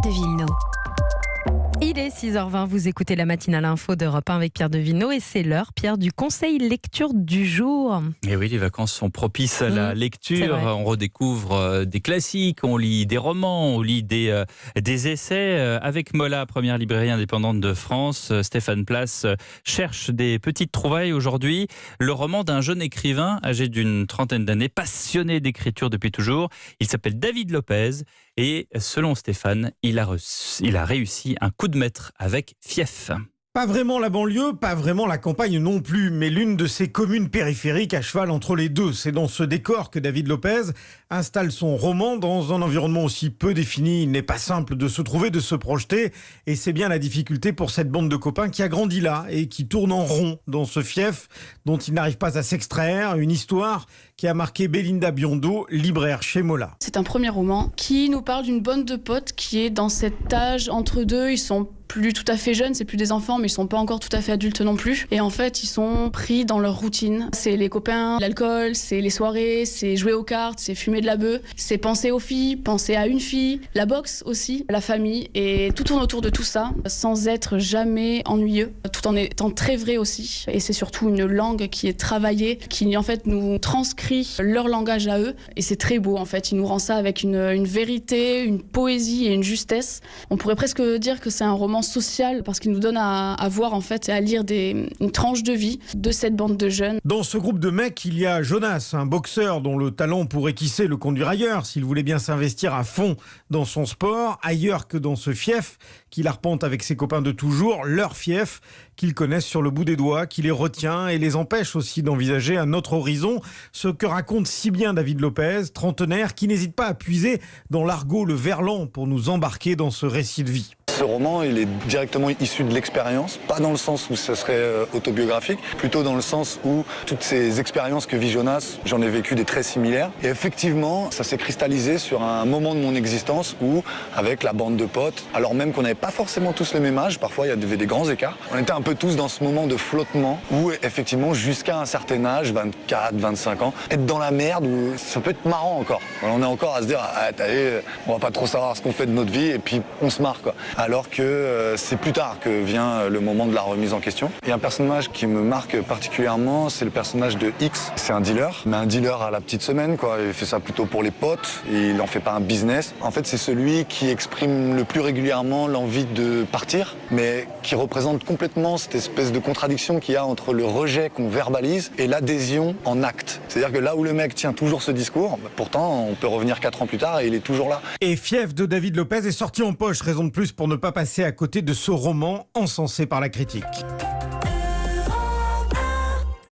de Villeneuve. Il est 6h20, vous écoutez la matinale info d'Europe 1 avec Pierre de Villeneuve et c'est l'heure, Pierre, du conseil lecture du jour. Et oui, les vacances sont propices à la lecture. On redécouvre des classiques, on lit des romans, on lit des essais. Avec Mola, première librairie indépendante de France, Stéphane Place cherche des petites trouvailles aujourd'hui. Le roman d'un jeune écrivain âgé d'une trentaine d'années, passionné d'écriture depuis toujours. Il s'appelle David Lopez et selon Stéphane, il a réussi un coup de maître avec Fief. Pas vraiment la banlieue, pas vraiment la campagne non plus, mais l'une de ces communes périphériques à cheval entre les deux. C'est dans ce décor que David Lopez installe son roman dans un environnement aussi peu défini. Il n'est pas simple de se trouver, de se projeter, et c'est bien la difficulté pour cette bande de copains qui a grandi là et qui tourne en rond dans ce fief dont il n'arrive pas à s'extraire. Une histoire qui a marqué Belinda Biondo, libraire chez Mola. C'est un premier roman qui nous parle d'une bande de potes qui est dans cet âge entre deux. Ils sont plus tout à fait jeunes, c'est plus des enfants, mais ils sont pas encore tout à fait adultes non plus. Et en fait, ils sont pris dans leur routine. C'est les copains, l'alcool, c'est les soirées, c'est jouer aux cartes, c'est fumer de la beuh, c'est penser aux filles, penser à une fille, la boxe aussi, la famille. Et tout tourne autour de tout ça, sans être jamais ennuyeux, tout en étant très vrai aussi. Et c'est surtout une langue qui est travaillée, qui en fait nous transcrit leur langage à eux. Et c'est très beau en fait. Il nous rend ça avec une vérité, une poésie et une justesse. On pourrait presque dire que c'est un roman social parce qu'il nous donne à voir en fait et à lire une tranche de vie de cette bande de jeunes. Dans ce groupe de mecs, il y a Jonas, un boxeur dont le talent pourrait qui sait le conduire ailleurs s'il voulait bien s'investir à fond dans son sport, ailleurs que dans ce fief qu'il arpente avec ses copains de toujours, leur fief qu'ils connaissent sur le bout des doigts, qui les retient et les empêche aussi d'envisager un autre horizon, ce que raconte si bien David Lopez, trentenaire, qui n'hésite pas à puiser dans l'argot le verlan pour nous embarquer dans ce récit de vie. Ce roman, il est directement issu de l'expérience, pas dans le sens où ce serait autobiographique, plutôt dans le sens où toutes ces expériences que vit Jonas, j'en ai vécu des très similaires. Et effectivement, ça s'est cristallisé sur un moment de mon existence où, avec la bande de potes, alors même qu'on n'avait pas forcément tous le même âge, parfois il y avait des grands écarts, on était un peu tous dans ce moment de flottement où, effectivement, jusqu'à un certain âge, 24, 25 ans, être dans la merde, où ça peut être marrant encore. On est encore à se dire, on va pas trop savoir ce qu'on fait de notre vie, et puis on se marre, quoi. Alors que c'est plus tard que vient le moment de la remise en question. Et un personnage qui me marque particulièrement, c'est le personnage de X. C'est un dealer, mais un dealer à la petite semaine, quoi. Il fait ça plutôt pour les potes, et il n'en fait pas un business. En fait, c'est celui qui exprime le plus régulièrement l'envie de partir, mais qui représente complètement cette espèce de contradiction qu'il y a entre le rejet qu'on verbalise et l'adhésion en acte. C'est-à-dire que là où le mec tient toujours ce discours, pourtant, on peut revenir 4 ans plus tard et il est toujours là. Et Fief de David Lopez est sorti en poche, raison de plus pour ne pas passer à côté de ce roman encensé par la critique.